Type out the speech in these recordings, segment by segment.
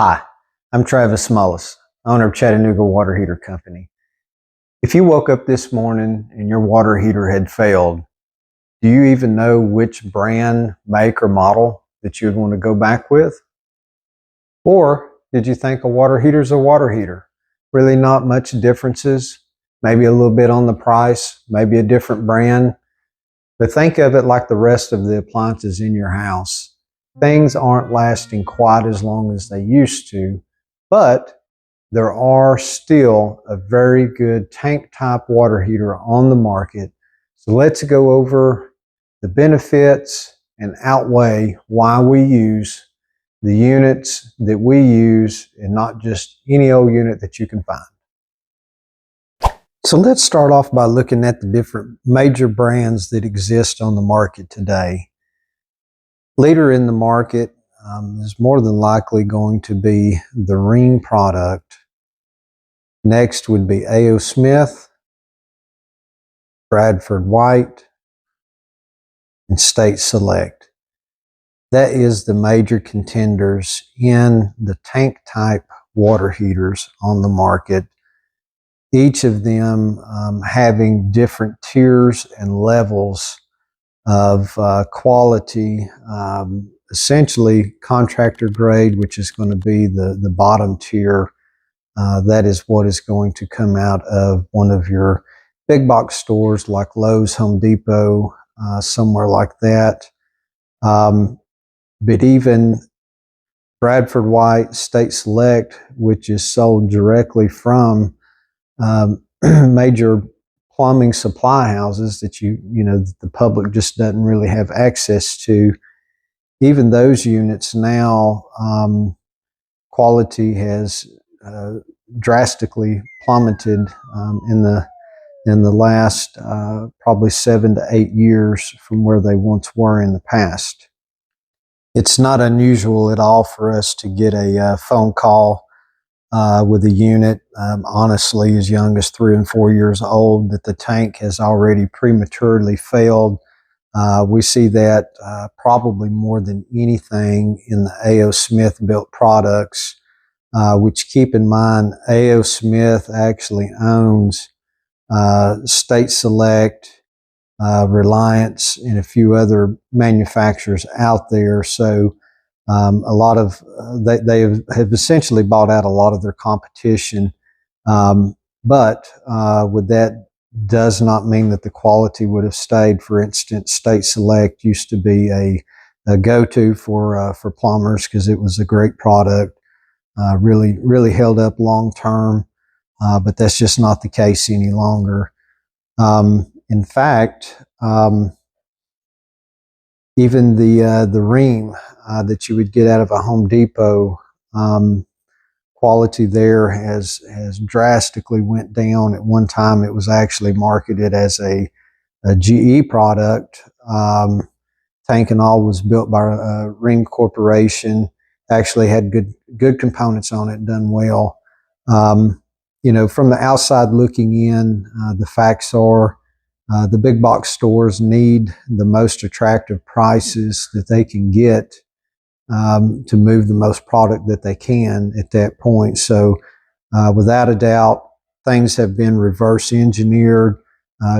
Hi, I'm Travis Mullis, owner of Chattanooga Water Heater Company. If you woke up this morning and your water heater had failed, do you even know which brand, make, or model that you'd want to go back with? Or did you think a water heater's a water heater? Really not much differences, maybe a little bit on the price, maybe a different brand, but think of it like the rest of the appliances in your house. Things aren't lasting quite as long as they used to, but there are still a very good tank type water heater on the market. So let's go over the benefits and outweigh why we use the units that we use and not just any old unit that you can find. So let's start off by looking at the different major brands that exist on the market today. Leader in the market is more than likely going to be the Rheem product. Next would be A.O. Smith, Bradford White, and State Select. That is the major contenders in the tank type water heaters on the market. Each of them having different tiers and levels of quality, essentially contractor grade, which is going to be the bottom tier. That is what is going to come out of one of your big box stores like Lowe's, Home Depot, somewhere like that. But even Bradford White, State Select, which is sold directly from major plumbing supply houses that the public just doesn't really have access to. Even those units now, quality has drastically plummeted in the last probably 7 to 8 years from where they once were in the past. It's not unusual at all for us to get a phone call with a unit, honestly, as young as 3 and 4 years old, that the tank has already prematurely failed. We see that probably more than anything in the A.O. Smith built products, which, keep in mind, A.O. Smith actually owns State Select, Reliance, and a few other manufacturers out there. So a lot of they have essentially bought out a lot of their competition, but with that does not mean that the quality would have stayed. For instance, State Select used to be a go-to for plumbers because it was a great product, really held up long term, but that's just not the case any longer. In fact, even the Rheem that you would get out of a Home Depot, quality there has drastically went down. At one time, it was actually marketed as a GE product. Tank and all was built by Rheem Corporation. Actually had good components on it, done well. From the outside looking in, the facts are the big box stores need the most attractive prices that they can get to move the most product that they can at that point. So without a doubt, things have been reverse engineered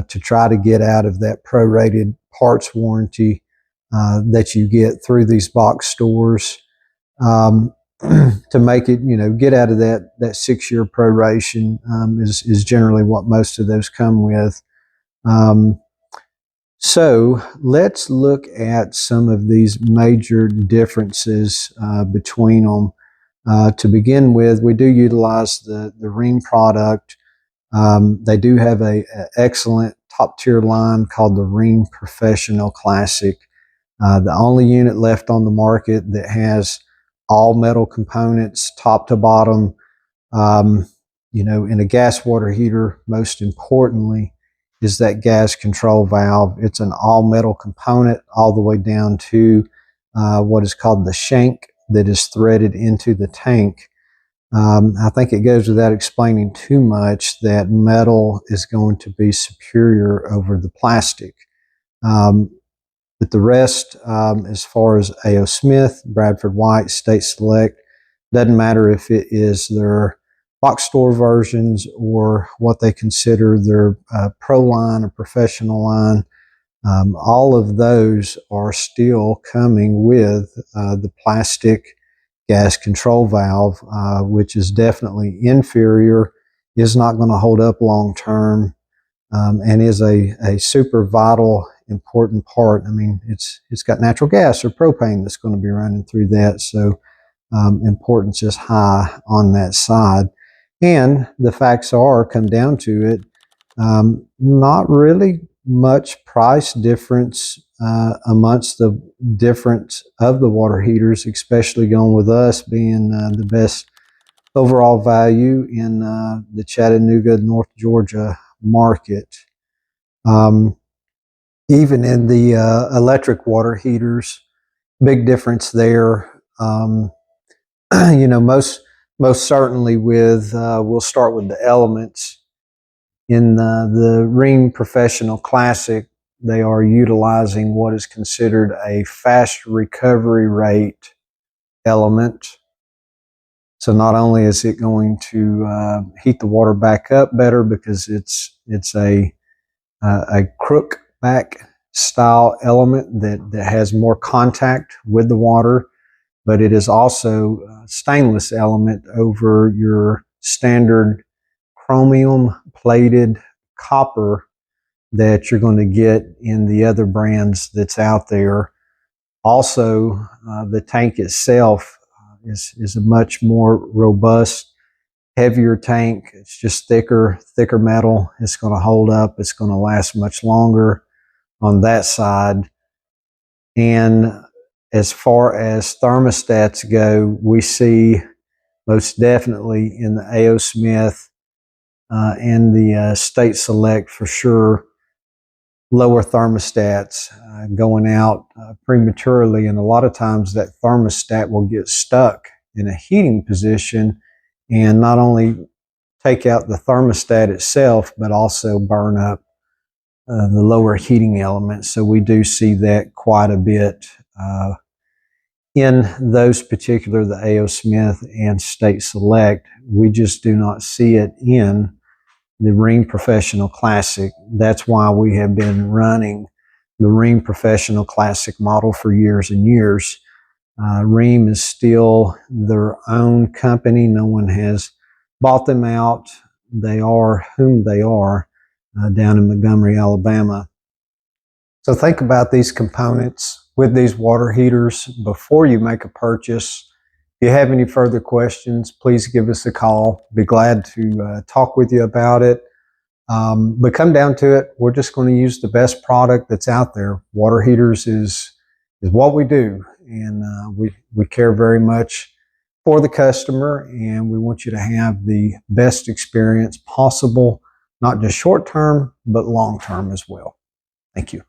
to try to get out of that prorated parts warranty that you get through these box stores. To make it, get out of that 6-year proration is generally what most of those come with. So let's look at some of these major differences between them. To begin with, we do utilize the Rheem product. They do have a excellent top tier line called the Rheem Professional Classic. The only unit left on the market that has all metal components, top to bottom. In a gas water heater, most importantly, is that gas control valve. It's an all metal component all the way down to what is called the shank that is threaded into the tank. I think it goes without explaining too much that metal is going to be superior over the plastic. But the rest, as far as A.O. Smith, Bradford White, State Select, Doesn't matter if it is their box store versions or what they consider their pro line or professional line. All of those are still coming with the plastic gas control valve, which is definitely inferior, is not going to hold up long term, and is a super vital, important part. I mean, it's got natural gas or propane that's going to be running through that, so importance is high on that side. And the facts are, come down to it, not really much price difference amongst the difference of the water heaters, especially going with us being the best overall value in the Chattanooga, North Georgia market. Even in the electric water heaters, big difference there. You know, most certainly with, we'll start with the Elements. In the Rheem Professional Classic, they are utilizing what is considered a fast recovery rate element. So not only is it going to heat the water back up better because it's a crook back style element that has more contact with the water, but it is also a stainless element over your standard chromium plated copper that you're going to get in the other brands that's out there. Also, the tank itself is a much more robust, heavier tank. It's just thicker metal. It's going to hold up. It's going to last much longer on that side. And as far as thermostats go, we see most definitely in the A.O. Smith and the State Select for sure, lower thermostats going out prematurely, and a lot of times that thermostat will get stuck in a heating position and not only take out the thermostat itself, but also burn up the lower heating elements. So we do see that quite a bit in those particular, the A.O. Smith and State Select. We just do not see it in the Rheem Professional Classic. That's why we have been running the Rheem Professional Classic model for years and years. Rheem is still their own company. No one has bought them out. They are whom they are down in Montgomery, Alabama. So think about these components with these water heaters before you make a purchase. If you have any further questions, please give us a call. Be glad to talk with you about it. But come down to it, we're just going to use the best product that's out there. Water heaters is what we do, and we care very much for the customer, and we want you to have the best experience possible, not just short term, but long term as well. Thank you.